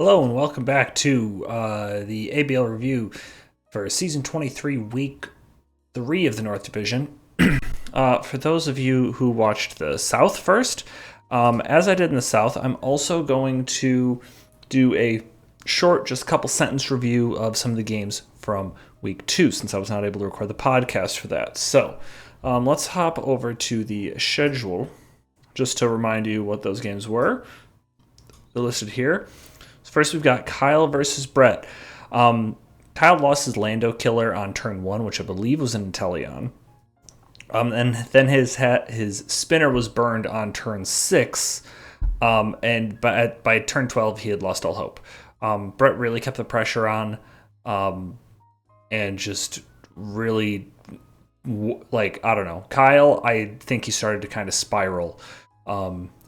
Hello and welcome back to the ABL review for Season 23, Week 3 of the North Division. For those of you who watched the South first, as I did in the South, I'm also going to do a short, just a couple sentence review of some of the games from Week 2, since I was not able to record the podcast for that. So let's hop over to the schedule, just to remind you what those games were. They're listed here. First, we've got Kyle versus Brett. Kyle lost his Lando killer on turn 1, which I believe was an Inteleon. And then his spinner was burned on turn 6. And by turn 12, he had lost all hope. Brett really kept the pressure on and just really, I don't know. Kyle, I think he started to kind of spiral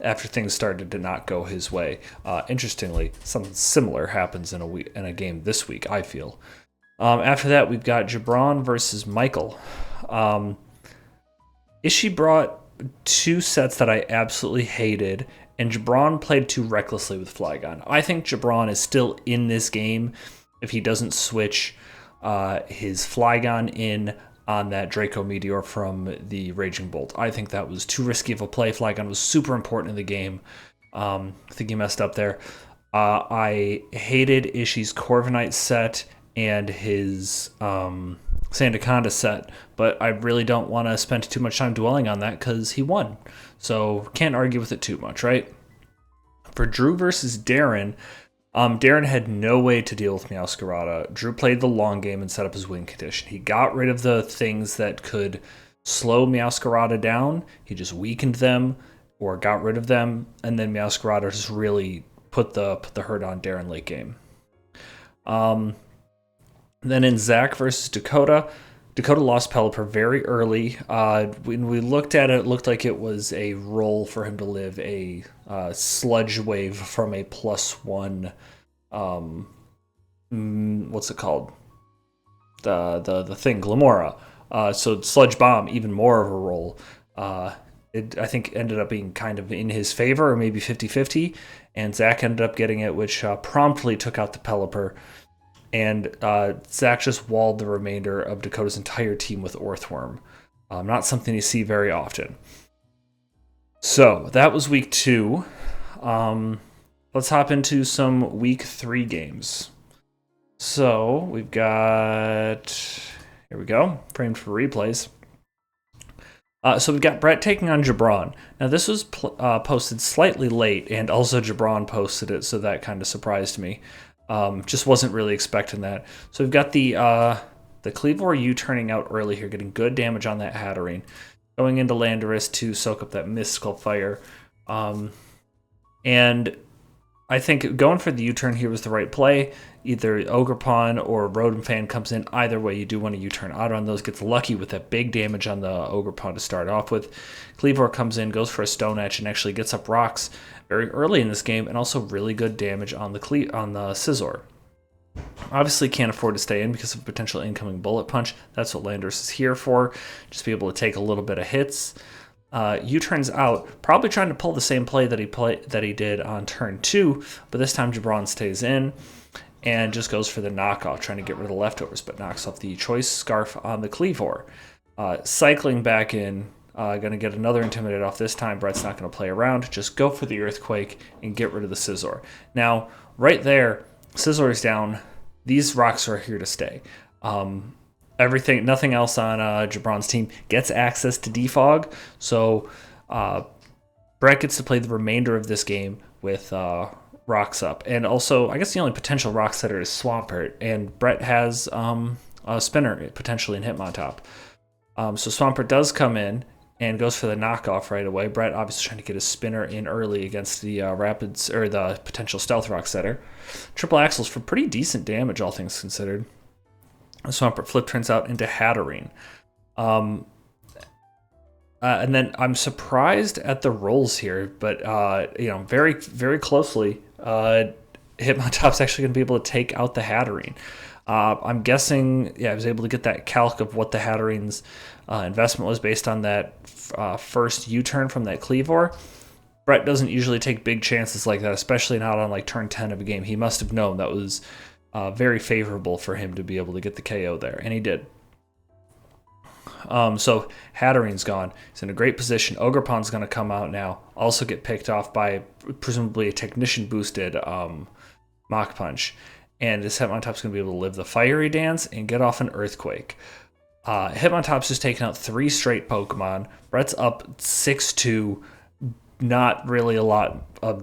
after things started to not go his way. Interestingly, something similar happens in a game this week, I feel. After that, we've got Jabron versus Michael. Ishii brought two sets that I absolutely hated, and Jabron played too recklessly with Flygon. I think Jabron is still in this game if he doesn't switch his Flygon in on that Draco Meteor from the Raging Bolt. I think that was too risky of a play. Flygon was super important in the game. I think he messed up there. I hated Ishii's Corviknight set and his Sandaconda set, but I really don't want to spend too much time dwelling on that because he won. So can't argue with it too much, right? For Drew versus Darren, Darren had no way to deal with Meowscarada. Drew played the long game and set up his win condition. He got rid of the things that could slow Meowscarada down. He just weakened them or got rid of them, and then Meowscarada just really put the hurt on Darren late game. Then in Zach versus Dakota, Dakota lost Pelipper very early. When we looked at it, it looked like it was a roll for him to live a sludge wave from a +1. What's it called? The thing, Glamora. So Sludge Bomb, even more of a roll. It, I think, ended up being kind of in his favor, or maybe 50-50. And Zach ended up getting it, which promptly took out the Pelipper. And Zach just walled the remainder of Dakota's entire team with Orthworm. Not something you see very often. So that was week 2. Let's hop into some week 3 games. So we've got, here we go, framed for replays. So we've got Brett taking on Jabron. Now this was posted slightly late, and also Jabron posted it, so that kind of surprised me. Just wasn't really expecting that. So we've got the Cleavor U-turning out early here, getting good damage on that Hatterene. Going into Landorus to soak up that Mystical Fire. And I think going for the U-turn here was the right play. Either Ogerpon or Rotom comes in. Either way, you do want a U-turn. Audron those gets lucky with that big damage on the Ogerpon to start off with. Cleavor comes in, goes for a Stone Edge, and actually gets up rocks very early in this game, and also really good damage on the Scizor. Obviously can't afford to stay in because of a potential incoming Bullet Punch. That's what Landorus is here for. Just be able to take a little bit of hits. U-turns out, probably trying to pull the same play that he did on turn 2, but this time Jabron stays in and just goes for the knockoff, trying to get rid of the leftovers, but knocks off the Choice Scarf on the Cleavor. Cycling back in, going to get another Intimidate off this time. Brett's not going to play around. Just go for the Earthquake and get rid of the Scizor. Now, right there, Scizor is down. These rocks are here to stay. Nothing else on Jabron's team gets access to Defog, so Brett gets to play the remainder of this game with rocks up. And also, I guess the only potential rock setter is Swampert, and Brett has a spinner potentially in Hitmontop. So Swampert does come in and goes for the knockoff right away. Brett obviously trying to get his spinner in early against the Rapids, or the potential Stealth Rock setter. Triple Axles for pretty decent damage, all things considered. Swampert flip turns out into Hatterene. And then I'm surprised at the rolls here, but very, very closely, Hitmontop's actually going to be able to take out the Hatterene. I'm guessing, I was able to get that calc of what the Hatterene's investment was based on that first U-turn from that Cleavor. Brett doesn't usually take big chances like that, especially not on like turn 10 of a game. He must have known that was very favorable for him to be able to get the KO there, and he did. So Hattering's gone. He's in a great position. Ogerpon's going to come out now. Also get picked off by presumably a technician boosted Mach Punch. And this Hitmontop's going to be able to live the Fiery Dance and get off an Earthquake. Hitmontop's just taken out 3 straight Pokemon. Brett's up 6-2. Not really a lot of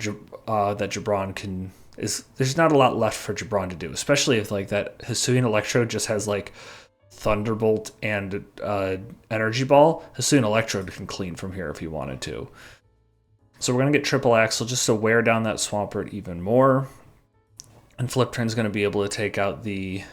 that Jabron can... There's not a lot left for Jabron to do, especially if like that Hisuian Electrode just has like Thunderbolt and Energy Ball. Hisuian Electrode can clean from here if he wanted to. So we're going to get Triple Axle just to wear down that Swampert even more. And Flip Turn's going to be able to take out the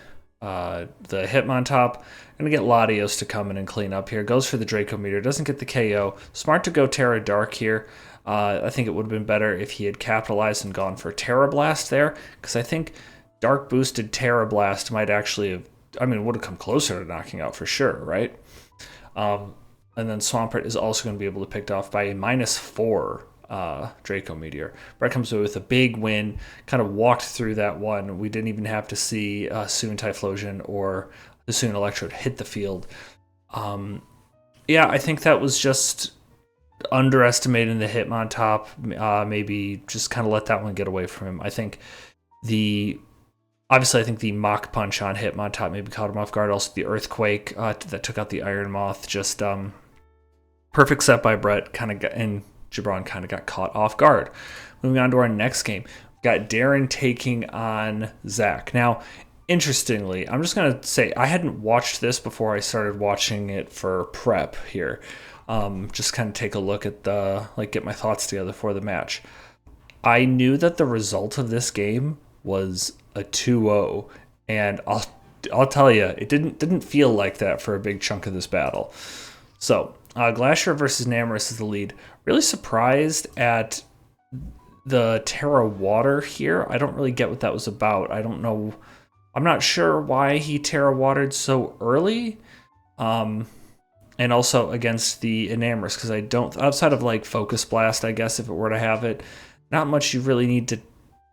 Hitmontop. Going to get Latios to come in and clean up here. Goes for the Draco Meteor. Doesn't get the KO. Smart to go Terra Dark here. I think it would have been better if he had capitalized and gone for Terra Blast there. Because I think Dark boosted Terra Blast might actually have... I mean, it would have come closer to knocking out for sure, right? And then Swampert is also going to be able to pick off by a -4 Draco Meteor. Brett comes away with a big win, kind of walked through that one. We didn't even have to see Soon Typhlosion or the Soon Electrode hit the field. Yeah, I think that was just underestimating the Hitmontop. Maybe just kind of let that one get away from him. I think Obviously, I think the Mach Punch on Hitmontop maybe caught him off guard. Also, the Earthquake that took out the Iron Moth. Just perfect set by Brett. And Jabron kind of got caught off guard. Moving on to our next game. We've got Darren taking on Zach. Now, interestingly, I'm just going to say I hadn't watched this before I started watching it for prep here. Just kind of take a look at get my thoughts together for the match. I knew that the result of this game was a 2-0, and I'll tell you, it didn't feel like that for a big chunk of this battle. So Glacier versus Namorous is the lead. Really surprised at the Terra Water here. I don't really get what that was about. I don't know. I'm not sure why he Terra Watered so early. And also against the Enamorous, because I don't, outside of like Focus Blast, I guess if it were to have it, not much you really need to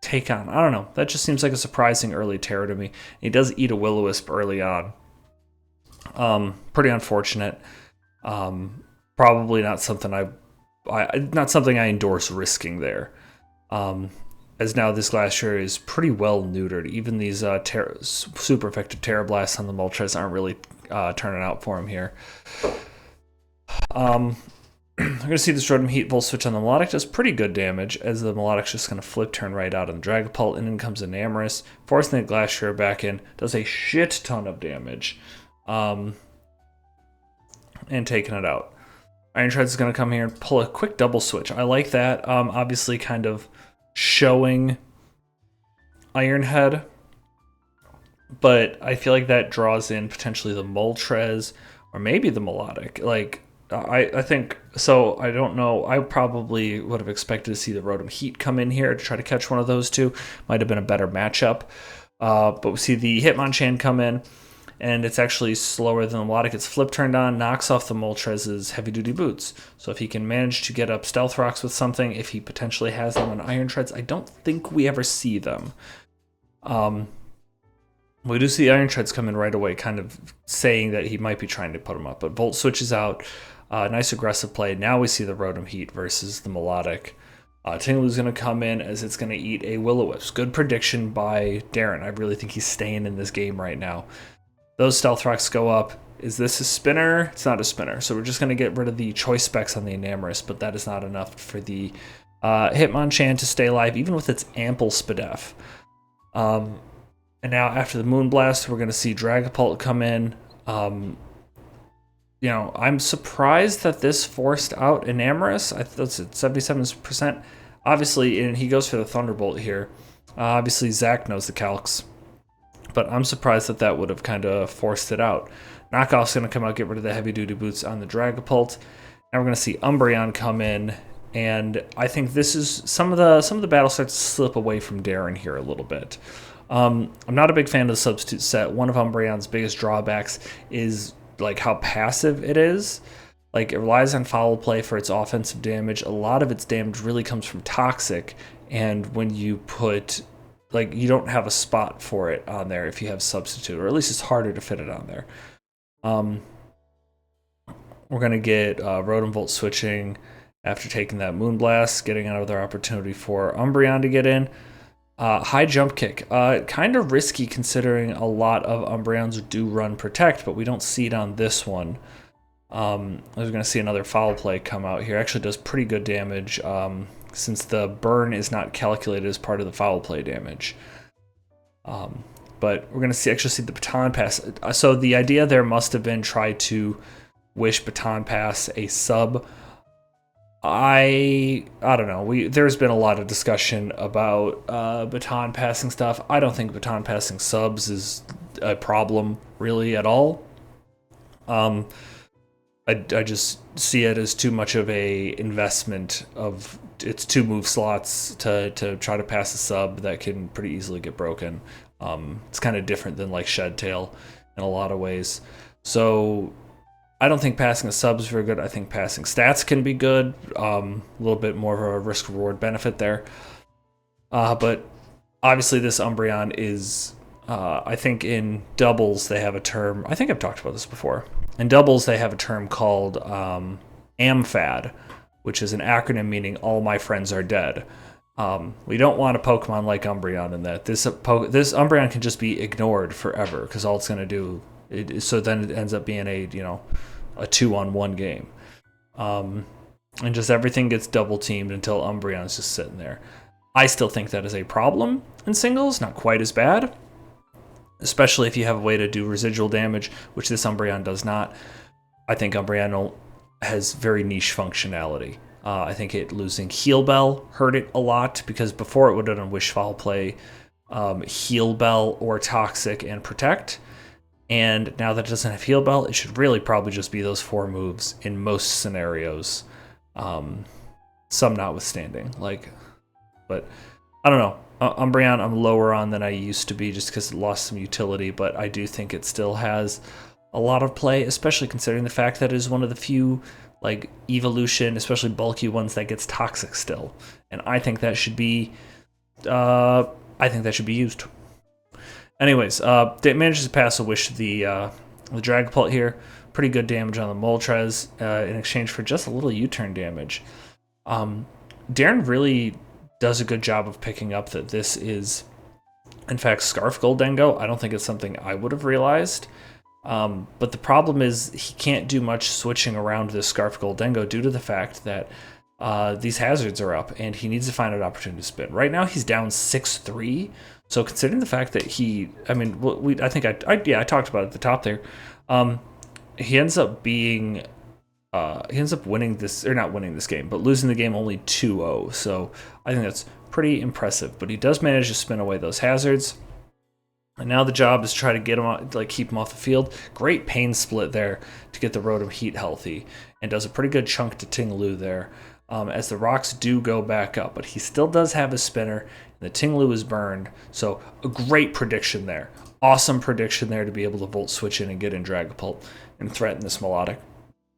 take on. I don't know. That just seems like a surprising early Terra to me. He does eat a Will-O-Wisp early on. Pretty unfortunate. Probably not something I endorse risking there. As now this Glacier is pretty well neutered. Even these super effective Terra Blasts on the Moltres aren't really turning out for him here. I'm going to see this Rotom Heat Volt switch on the Melodic does pretty good damage, as the Melodic's just going to flip turn right out on the Dragapult, and in comes a Namorous, forcing the Glacier back in, does a shit ton of damage, and taking it out. Iron Treads is going to come here and pull a quick double switch. I like that, obviously kind of showing Iron Head, but I feel like that draws in potentially the Moltres, or maybe the Melodic, I think, so I don't know, I probably would have expected to see the Rotom Heat come in here to try to catch one of those two. Might have been a better matchup. But we see the Hitmonchan come in, and it's actually slower than the Melodic. It's flip turned on, knocks off the Moltres' heavy-duty boots. So if he can manage to get up Stealth Rocks with something, if he potentially has them on Iron Treads, I don't think we ever see them. We do see Iron Treads come in right away, kind of saying that he might be trying to put him up. But Volt switches out. Nice aggressive play. Now we see the Rotom Heat versus the Melodic. Tinglu's going to come in as it's going to eat a Will-O-Wisp. Good prediction by Darren. I really think he's staying in this game right now. Those Stealth Rocks go up. Is this a spinner? It's not a spinner. So we're just going to get rid of the choice specs on the Enamorous, but that is not enough for the Hitmonchan to stay alive, even with its ample Spadef. And now after the Moonblast, we're going to see Dragapult come in. I'm surprised that this forced out Enamorous. I thought it's at 77%. Obviously, and he goes for the Thunderbolt here. Obviously, Zach knows the calcs. But I'm surprised that would have kind of forced it out. Knockoff's going to come out, get rid of the heavy-duty boots on the Dragapult. Now we're going to see Umbreon come in. And I think this is some of the battle starts to slip away from Darren here a little bit. I'm not a big fan of the substitute set. One of Umbreon's biggest drawbacks is like how passive it is. Like, it relies on foul play for its offensive damage. A lot of its damage really comes from toxic, and when you put, like, you don't have a spot for it on there if you have substitute, or at least it's harder to fit it on there. We're going to get Rotom Volt switching after taking that Moonblast, getting another opportunity for Umbreon to get in. High jump kick. Kind of risky considering a lot of Umbreons do run Protect, but we don't see it on this one. I was going to see another foul play come out here. Actually does pretty good damage since the burn is not calculated as part of the foul play damage. But we're going to actually see the Baton Pass. So the idea there must have been try to wish Baton Pass a sub. I don't know. There's been a lot of discussion about baton passing stuff. I don't think baton passing subs is a problem really at all. I just see it as too much of a investment of it's 2 move slots to try to pass a sub that can pretty easily get broken. It's kind of different than like Shed Tail in a lot of ways. So I don't think passing a sub is very good. I think passing stats can be good. A little bit more of a risk-reward benefit there. But obviously this Umbreon is, I think in doubles they have a term, I think I've talked about this before. In doubles they have a term called AMFAD, which is an acronym meaning all my friends are dead. We don't want a Pokemon like Umbreon in that. This Umbreon can just be ignored forever because all it's going to do, so then it ends up being a 2-on-1 game. And just everything gets double teamed until Umbreon's just sitting there. I still think that is a problem in singles, not quite as bad. Especially if you have a way to do residual damage, which this Umbreon does not. I think Umbreon has very niche functionality. I think losing Heal Bell hurt it a lot because before it would have done Wish Foul Play, Heal Bell, or Toxic and Protect. And now that it doesn't have Heal Bell, it should really probably just be those 4 moves in most scenarios. Some notwithstanding. But I don't know. Umbreon I'm lower on than I used to be just because it lost some utility, but I do think it still has a lot of play, especially considering the fact that it is one of the few evolution, especially bulky ones, that gets toxic still. And I think that should be used. Anyways, it manages to pass a wish to the Dragapult here. Pretty good damage on the Moltres in exchange for just a little U-turn damage. Darren really does a good job of picking up that this is, in fact, Scarf Goldengo. I don't think it's something I would have realized. But the problem is he can't do much switching around this Scarf Goldengo due to the fact that these hazards are up and he needs to find an opportunity to spin. Right now he's down 6-3. So considering the fact that I talked about it at the top there. He ends up winning this, or not winning this game, but losing the game only 2-0. So I think that's pretty impressive. But he does manage to spin away those hazards. And now the job is to try to get him, keep him off the field. Great pain split there to get the Rotom Heat healthy, and does a pretty good chunk to Ting-Lu there. As the rocks do go back up, but he still does have a spinner, and the Ting-Lu is burned. So a great prediction there. Awesome prediction there to be able to Volt Switch in and get in Dragapult and threaten this Melodic.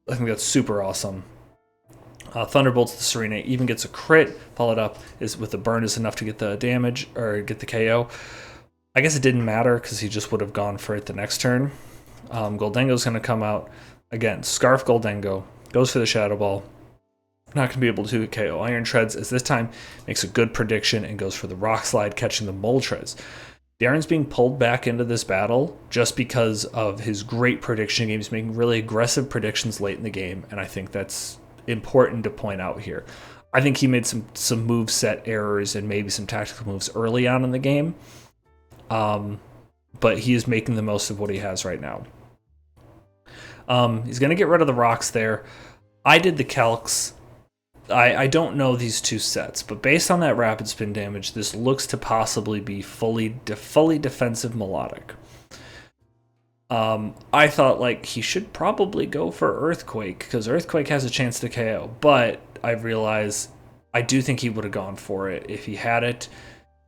I think that's super awesome. Thunderbolts the Serena even gets a crit, followed up with the burn is enough to get the damage, or get the KO. I guess it didn't matter because he just would have gone for it the next turn. Goldengo's going to come out. Again, Scarf Goldengo goes for the Shadow Ball. Not going to be able to KO Iron Treads, as this time makes a good prediction and goes for the Rock Slide, catching the Moltres. Darren's being pulled back into this battle just because of his great prediction game. He's making really aggressive predictions late in the game, and I think that's important to point out here. I think he made some moveset errors and maybe some tactical moves early on in the game. But he is making the most of what he has right now. He's going to get rid of the rocks there. I did the calcs. I don't know these 2 sets, but based on that rapid spin damage, this looks to possibly be fully defensive Melodic. I thought he should probably go for Earthquake because Earthquake has a chance to KO, but I realize I do think he would have gone for it if he had it.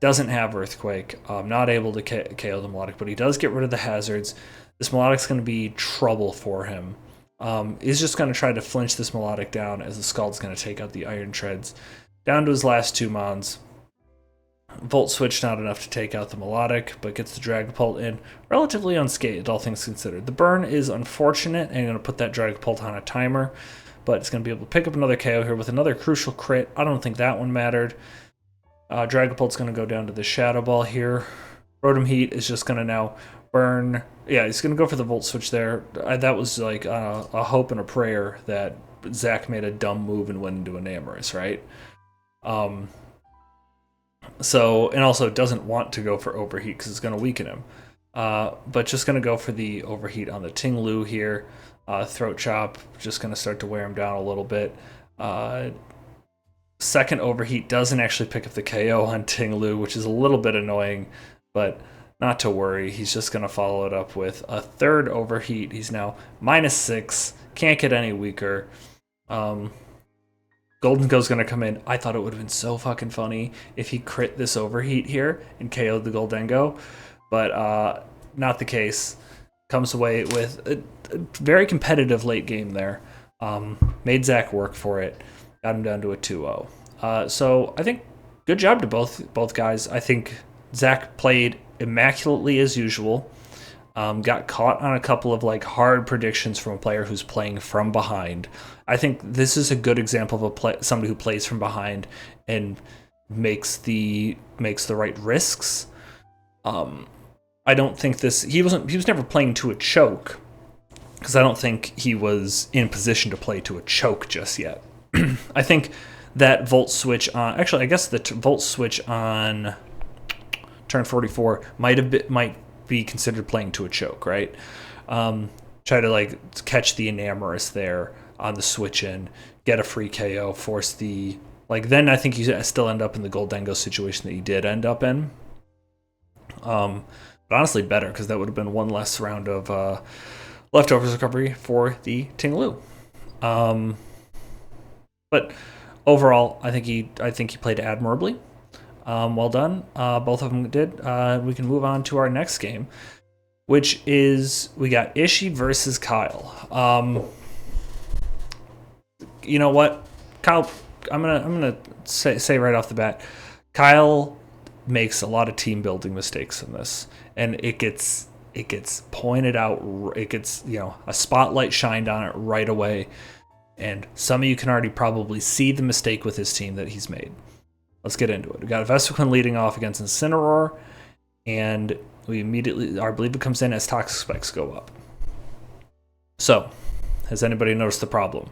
Doesn't have Earthquake, not able to KO the Melodic, but he does get rid of the hazards. This Melodic's going to be trouble for him. He's just going to try to flinch this melodic down as the Scald's going to take out the Iron Treads. Down to his last 2 mons. Volt Switch not enough to take out the melodic, but gets the Dragapult in relatively unscathed, all things considered. The burn is unfortunate, and I'm going to put that Dragapult on a timer, but it's going to be able to pick up another KO here with another crucial crit. I don't think that one mattered. Dragapult's going to go down to the Shadow Ball here. Rotom Heat is just going to now burn. Yeah, he's going to go for the Volt Switch there. That was like a hope and a prayer that Zach made a dumb move and went into an Amorous, right? So, and also doesn't want to go for Overheat because it's going to weaken him. But just going to go for the Overheat on the Ting-Lu here. Throat Chop, just going to start to wear him down a little bit. Second Overheat doesn't actually pick up the KO on Ting-Lu, which is a little bit annoying, but not to worry. He's just going to follow it up with a third Overheat. He's now -6, can't get any weaker. Goldengo's going to come in. I thought it would have been so fucking funny if he crit this Overheat here and KO'd the Goldengo, but not the case. Comes away with a very competitive late game there. Made Zach work for it. Got him down to a 2-0. So I think good job to both guys. I think Zach played immaculately as usual. Got caught on a couple of like hard predictions from a player who's playing from behind. I think this is a good example of somebody who plays from behind and makes the right risks. I don't think he was never playing to a choke, because I don't think he was in position to play to a choke just yet. I think that Volt Switch on, actually I guess the Volt Switch on turn 44 might be considered playing to a choke, right? Try to like catch the Enamorous there on the switch in, get a free KO, force the, like, then I think you still end up in the Goldengo situation that you did end up in. But honestly better, because that would have been one less round of leftovers recovery for the Ting-Lu. But overall, I think he played admirably. Well done. Both of them did. We can move on to our next game, which is we got Ishii versus Kyle. You know what, Kyle? I'm gonna say right off the bat, Kyle makes a lot of team building mistakes in this, and it gets pointed out. It gets a spotlight shined on it right away, and some of you can already probably see the mistake with his team that he's made. Let's get into it. We got Vespiquen leading off against Incineroar, and we immediately, our Believer comes in as Toxic Spikes go up. So, has anybody noticed the problem?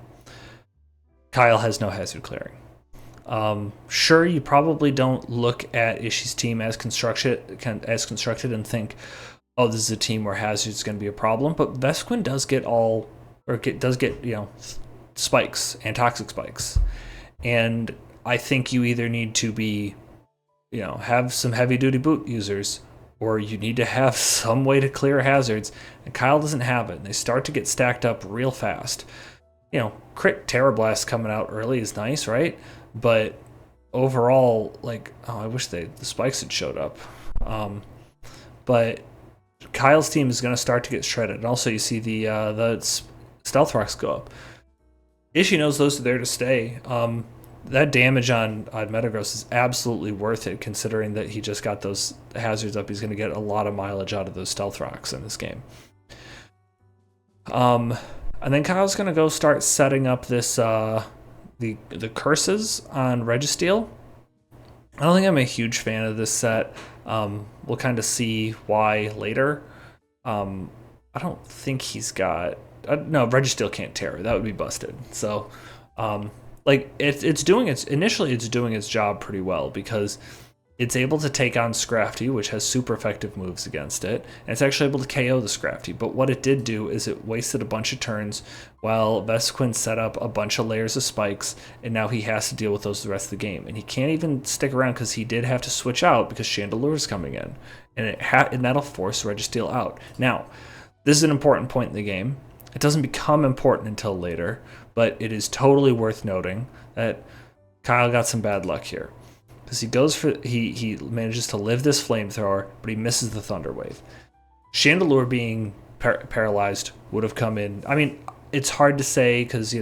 Kyle has no hazard clearing. Sure, you probably don't look at Ishii's team as constructed and think, oh, this is a team where hazard is going to be a problem. But Vespiquen does get spikes and toxic spikes, and I think you either need to be, have some heavy duty boot users, or you need to have some way to clear hazards. And Kyle doesn't have it, and they start to get stacked up real fast. Crit Terra Blast coming out early is nice, right? But overall, like, I wish the spikes had showed up. But Kyle's team is going to start to get shredded. And also, you see the Stealth Rocks go up. Ishii knows those are there to stay. That damage on Metagross is absolutely worth it, considering that he just got those hazards up. He's going to get a lot of mileage out of those Stealth Rocks in this game. And then Kyle's going to go start setting up this the curses on Registeel. I don't think I'm a huge fan of this set. We'll kind of see why later. I don't think he's got... no, Registeel can't Terror. That would be busted. So, it's doing its job pretty well, because it's able to take on Scrafty, which has super effective moves against it, and it's actually able to KO the Scrafty. But what it did do is it wasted a bunch of turns while Vespiquen set up a bunch of layers of spikes, and now he has to deal with those the rest of the game. And he can't even stick around because he did have to switch out because Chandelure's coming in, and that'll force Registeel out. Now, this is an important point in the game. It doesn't become important until later, but it is totally worth noting that Kyle got some bad luck here. Because he manages to live this flamethrower, but he misses the Thunder Wave. Chandelure being paralyzed would have come in. I mean, it's hard to say because,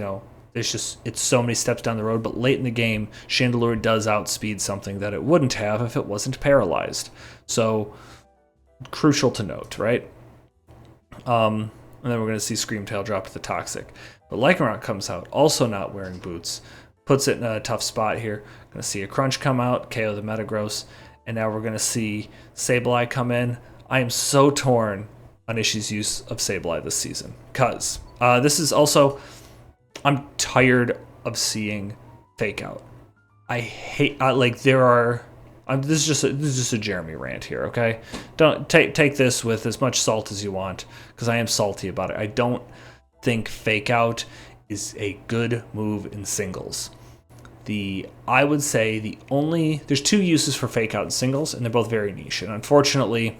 it's so many steps down the road, but late in the game, Chandelure does outspeed something that it wouldn't have if it wasn't paralyzed. So, crucial to note, right? And then we're going to see Screamtail drop to the Toxic. But Lycanroc comes out, also not wearing boots. Puts it in a tough spot here. Going to see a Crunch come out, KO the Metagross. And now we're going to see Sableye come in. I am so torn on Ishii's use of Sableye this season. Because this is also... I'm tired of seeing Fake Out. I hate... there are... this is just a Jeremy rant here, okay? Don't take this with as much salt as you want, because I am salty about it. I don't think Fake Out is a good move in singles. I would say there's two uses for Fake Out in singles, and they're both very niche. And unfortunately,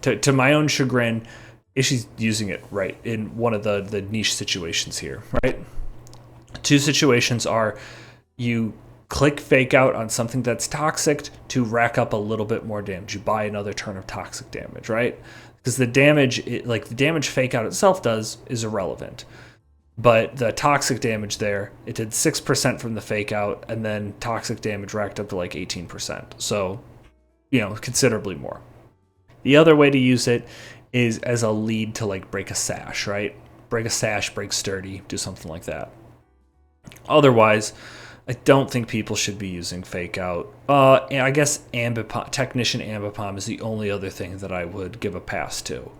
to my own chagrin, Ishii's using it right in one of the niche situations here, right? Two situations are you click Fake Out on something that's toxic to rack up a little bit more damage. You buy another turn of toxic damage, right? Because the damage Fake Out itself does is irrelevant. But the toxic damage there, it did 6% from the Fake Out, and then toxic damage racked up to 18%. So, considerably more. The other way to use it is as a lead to break a sash, right? Break a sash, break sturdy, do something like that. Otherwise, I don't think people should be using Fake Out. And I guess Technician Ambipom is the only other thing that I would give a pass to.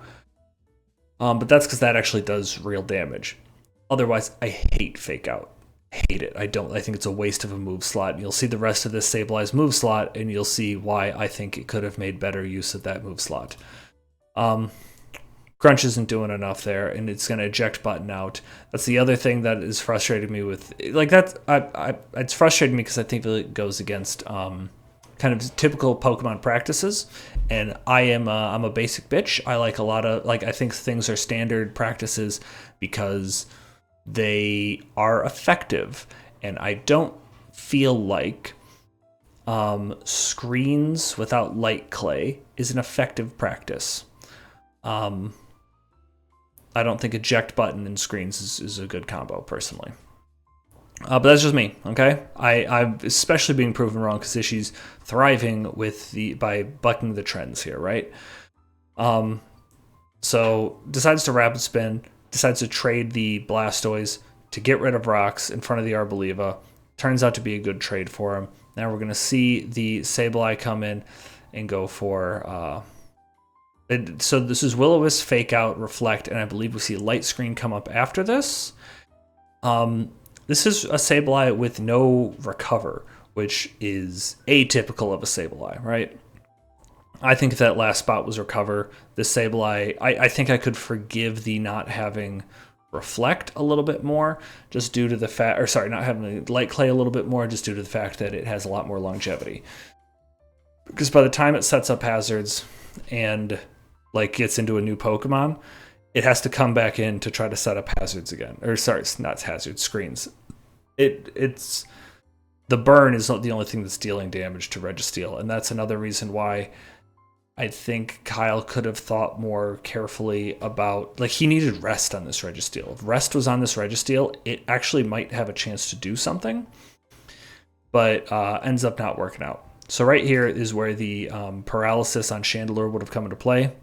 But that's because that actually does real damage. Otherwise, I hate Fake Out. Hate it. I think it's a waste of a move slot. And you'll see the rest of this Sableye's move slot, and you'll see why I think it could have made better use of that move slot. Crunch isn't doing enough there, and it's going to eject button out. That's the other thing that is frustrating me with it's frustrating me because I think it goes against kind of typical Pokemon practices, and I'm a basic bitch. I like a lot of I think things are standard practices because they are effective, and I don't feel like screens without Light Clay is an effective practice. I don't think eject button and screens is a good combo, personally. But that's just me, okay? I'm especially being proven wrong because Ishii's thriving by bucking the trends here, right? So decides to Rapid Spin, decides to trade the Blastoise to get rid of rocks in front of the Arboliva. Turns out to be a good trade for him. Now we're going to see the Sableye come in and go for... so this is Will-O-Wisp, Fake Out, Reflect, and I believe we see Light Screen come up after this. This is a Sableye with no Recover, which is atypical of a Sableye, right? I think if that last spot was Recover, this Sableye, I think I could forgive the not having Reflect a little bit more, just due to the fact, not having Light Clay a little bit more, just due to the fact that it has a lot more longevity. Because by the time it sets up hazards and gets into a new Pokemon, it has to come back in to try to set up hazards again. It's not hazards, screens. It's the burn is not the only thing that's dealing damage to Registeel, and that's another reason why I think Kyle could have thought more carefully about he needed rest on this Registeel. If rest was on this Registeel, it actually might have a chance to do something, but ends up not working out. So right here is where the paralysis on Chandelure would have come into play.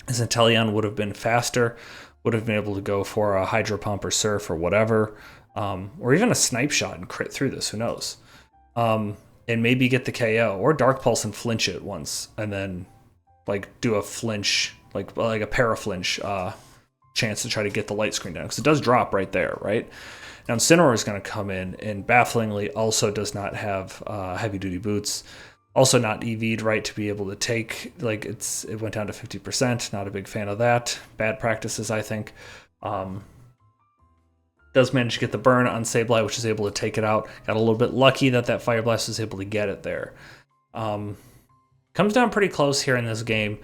Centellion would have been faster, would have been able to go for a Hydro Pump or Surf or whatever, or even a Snipe Shot and crit through this, who knows? And maybe get the KO, or Dark Pulse and flinch it once, and then do a flinch, a Paraflinch chance to try to get the Light Screen down, because it does drop right there, right? Now Incineroar is going to come in, and bafflingly also does not have heavy-duty boots. Also not EV'd right to be able to take, it went down to 50%. Not a big fan of that. Bad practices, I think. Does manage to get the burn on Sableye, which is able to take it out. Got a little bit lucky that Fire Blast was able to get it there. Comes down pretty close here in this game.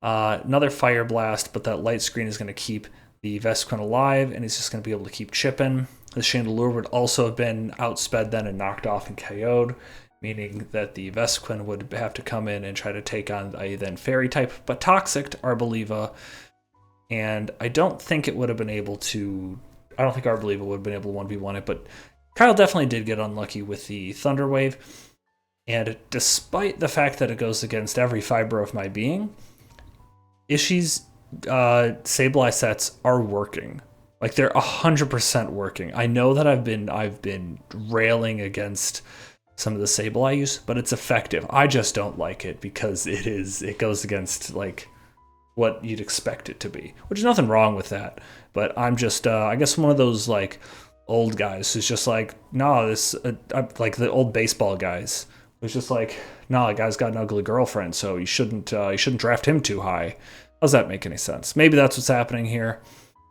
Another Fire Blast, but that Light Screen is going to keep the Vespiquen alive, and he's just going to be able to keep chipping. The Chandelure would also have been outsped then and knocked off and KO'd, meaning that the Vespiquen would have to come in and try to take on a then Fairy type, but toxic Arboliva, and I don't think it would have been able to I don't think our Believer would have been able to 1v1 it, but Kyle definitely did get unlucky with the Thunder Wave. And despite the fact that it goes against every fiber of my being, Ishii's Sableye sets are working. Like, they're 100% working. I know that I've been railing against some of the Sableye use, but it's effective. I just don't like it because it goes against like what you'd expect it to be, which is nothing wrong with that. But I'm just I guess one of those like old guys who's just like, nah, this like the old baseball guys. It's just like, nah, the guy's got an ugly girlfriend, so you shouldn't draft him too high. How does that make any sense? Maybe that's what's happening here.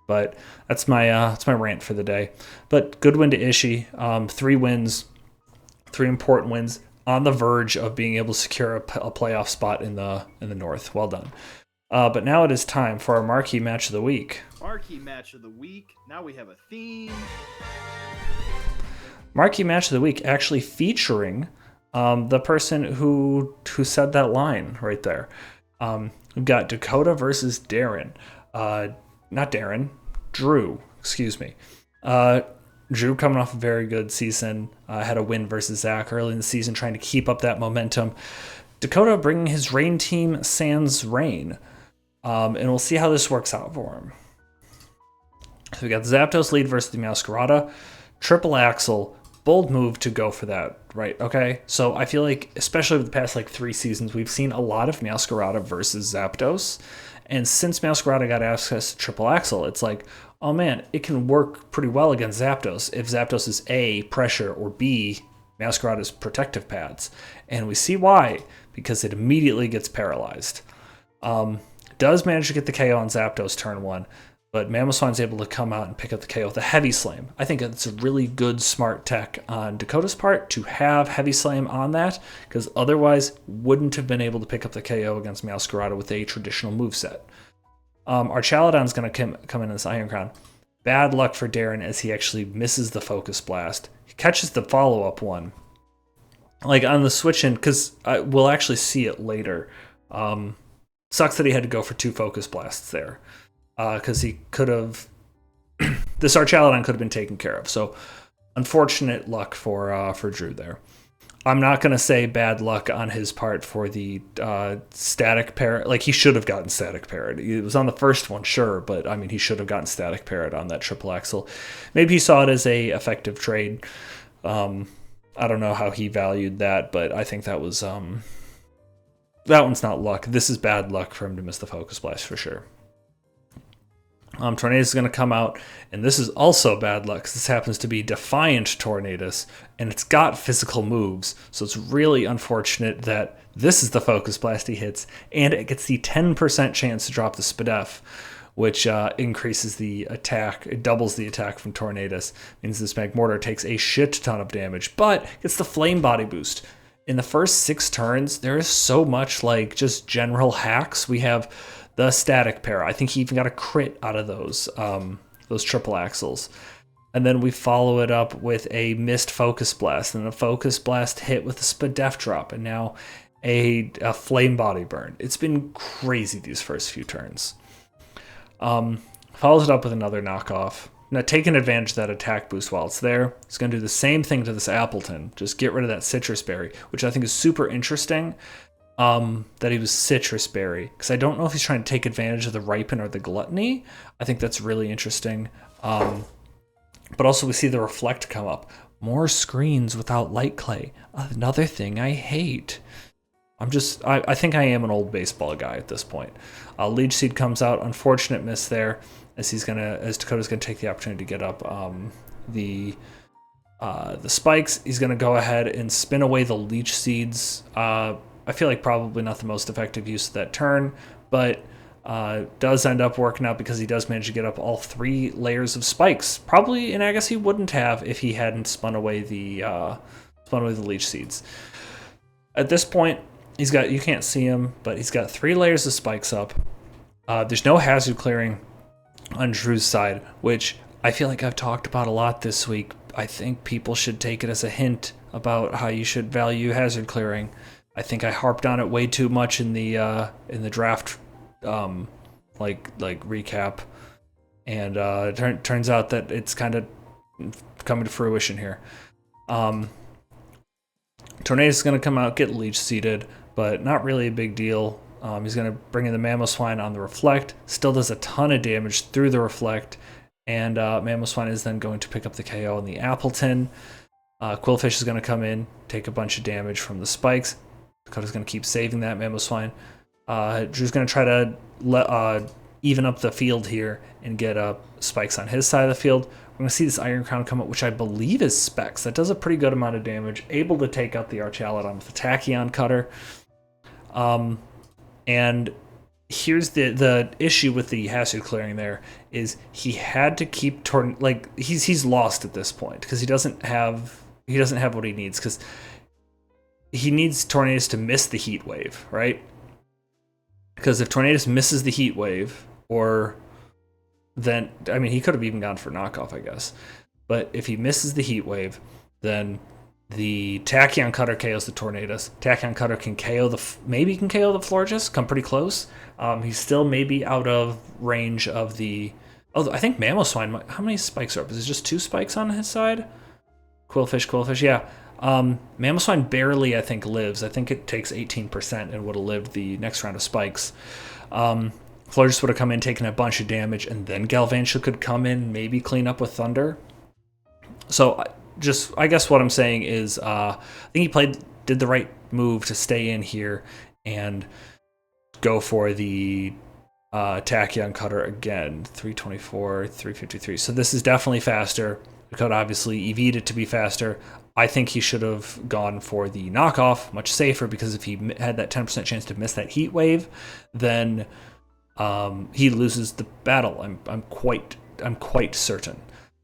But that's my rant for the day. But good win to Ishii. 3 wins, 3 important wins, on the verge of being able to secure a playoff spot in the North. Well done. But now it is time for our marquee match of the week. Marquee match of the week. Now we have a theme. Marquee match of the week, actually featuring the person who said that line right there. We've got Dakota versus Darren. Not Darren, Drew. Excuse me. Drew coming off a very good season, had a win versus Zach early in the season, trying to keep up that momentum. Dakota bringing his Rain team sans Rain, and we'll see how this works out for him. So we got the Zapdos lead versus the Meowscarada, triple axle, bold move to go for that, right? Okay, so I feel like, especially over the past like 3 seasons, we've seen a lot of Meowscarada versus Zapdos, and since Meowscarada got access to triple axle, it's like, oh man, it can work pretty well against Zapdos if Zapdos is A, pressure, or B, Meowscarada's protective pads. And we see why, because it immediately gets paralyzed. Does manage to get the KO on Zapdos turn 1, but Mamoswine's able to come out and pick up the KO with a Heavy Slam. I think it's a really good, smart tech on Dakota's part to have Heavy Slam on that, because otherwise wouldn't have been able to pick up the KO against Meowscarada with a traditional moveset. Our Chaladon's going to come in as Iron Crown. Bad luck for Darren as he actually misses the Focus Blast. He catches the follow-up one. Like on the switch-in, because we'll actually see it later. Sucks that he had to go for 2 Focus Blasts there. Because he could have... this Archaladon could have been taken care of. So, unfortunate luck for Drew there. I'm not going to say bad luck on his part for the static parrot. Like, he should have gotten static parrot. It was on the first one, sure, but I mean, he should have gotten static parrot on that triple axle. Maybe he saw it as a effective trade. I don't know how he valued that, but I think that was that one's not luck. This is bad luck for him to miss the Focus Blast for sure. Tornadus is going to come out, and this is also bad luck because this happens to be Defiant Tornadus, and it's got physical moves, so it's really unfortunate that this is the Focus Blast he hits, and it gets the 10% chance to drop the Spadef, which increases the attack. It doubles the attack from Tornadus. Means this Magmortar takes a shit ton of damage, but gets the Flame Body boost. In the first 6 turns, there is so much like just general hacks. We have the static pair. I think he even got a crit out of those triple axles. And then we follow it up with a missed Focus Blast, and a Focus Blast hit with a Spadef drop, and now a Flame Body burn. It's been crazy these first few turns. Follows it up with another knockoff. Now, taking advantage of that attack boost while it's there, he's going to do the same thing to this Appleton. Just get rid of that Citrus Berry, which I think is super interesting. That he was Citrus Berry, because I don't know if he's trying to take advantage of the Ripen or the Gluttony. I think that's really interesting. But also we see the Reflect come up. More screens without Light Clay. Another thing I hate. I think I am an old baseball guy at this point. Leech Seed comes out. Unfortunate miss there, as Dakota's gonna take the opportunity to get up the spikes. He's gonna go ahead and spin away the Leech Seeds. I feel like probably not the most effective use of that turn, but does end up working out because he does manage to get up all 3 layers of spikes. Probably, and I guess he wouldn't have if he hadn't spun away the Leech Seeds. At this point, you can't see him, but he's got 3 layers of spikes up. There's no hazard clearing on Drew's side, which I feel like I've talked about a lot this week. I think people should take it as a hint about how you should value hazard clearing. I think I harped on it way too much in the draft recap, and turns out that it's kind of coming to fruition here. Tornadus is going to come out, get leech seeded, but not really a big deal. He's going to bring in the Mamoswine on the reflect, still does a ton of damage through the reflect, and Mamoswine is then going to pick up the KO on the Appleton. Quillfish is going to come in, take a bunch of damage from the spikes. Dakota's going to keep saving that Mamoswine. Drew's going to try to even up the field here and get spikes on his side of the field. We're going to see this Iron Crown come up, which I believe is Specs. That does a pretty good amount of damage. Able to take out the Archalodon with the Tachyon Cutter. And here's the issue with the hazard clearing there is he had to keep he's lost at this point because he doesn't have what he needs, because he needs Tornadus to miss the heat wave, right? Because if Tornadus misses the heat wave, or then he could have even gone for knockoff, I guess. But if he misses the heat wave, then the Tachyon Cutter KOs the Tornadus. Tachyon Cutter can KO maybe can KO the Florges, come pretty close. He's still maybe out of range of the. Oh, I think Mamoswine. How many spikes are up? Is it just 2 spikes on his side? Quillfish, yeah. Mamoswine barely, I think, lives. I think it takes 18% and would have lived the next round of spikes. Florges would have come in, taken a bunch of damage, and then Galvantula could come in, maybe clean up with Thunder. So, I guess what I'm saying is, I think he did the right move to stay in here and go for the Tachyon Cutter again. 324, 353. So this is definitely faster. Dakota obviously EV'd it to be faster. I think he should have gone for the knockoff, much safer, because if he had that 10% chance to miss that heat wave, then he loses the battle. I'm quite certain.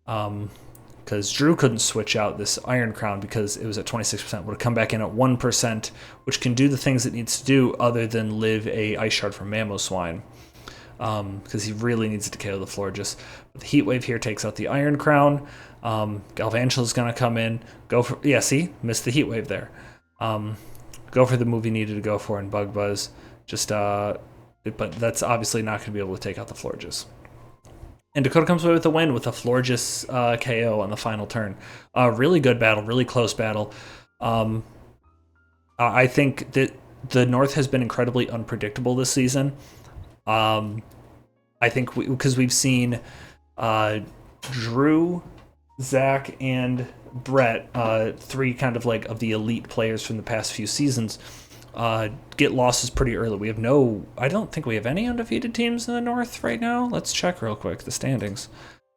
Because Drew couldn't switch out this Iron Crown because it was at 26%. Would have come back in at 1%, which can do the things it needs to do other than live a Ice Shard from Mamoswine. Because he really needs to KO the Florges. But the Heat Wave here takes out the Iron Crown. Galvantula's going to come in. Missed the Heat Wave there. Go for the move he needed to go for in Bug Buzz. But that's obviously not going to be able to take out the Florges. And Dakota comes away with the win with a Florges KO on the final turn. Really good battle, really close battle. I think that the North has been incredibly unpredictable this season. I think because we've seen Drew, Zach, and Brett, 3 kind of of the elite players from the past few seasons, get losses pretty early. I don't think we have any undefeated teams in the North right now. Let's check real quick the standings.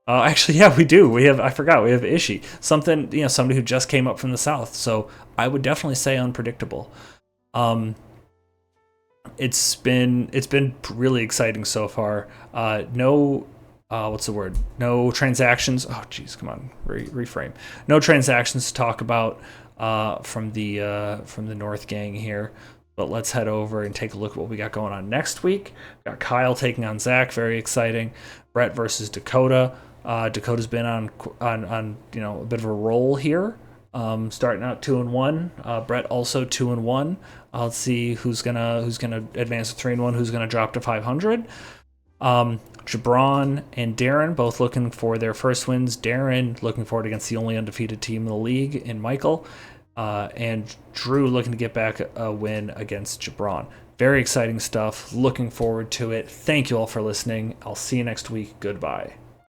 Actually, yeah, we do. I forgot. We have Ishii, somebody who just came up from the South. So I would definitely say unpredictable. It's been really exciting so far. No transactions. Oh, geez, come on, reframe. No transactions to talk about from the North gang here. But let's head over and take a look at what we got going on next week. Got Kyle taking on Zach, very exciting. Brett versus Dakota. Dakota's been on a bit of a roll here. Starting out 2-1. Brett also 2-1. Let's see who's gonna advance to 3-1. Who's gonna drop to 500? Jabron and Darren both looking for their first wins. Darren looking forward against the only undefeated team in the league in Michael. And Drew looking to get back a win against Jabron. Very exciting stuff. Looking forward to it. Thank you all for listening. I'll see you next week. Goodbye.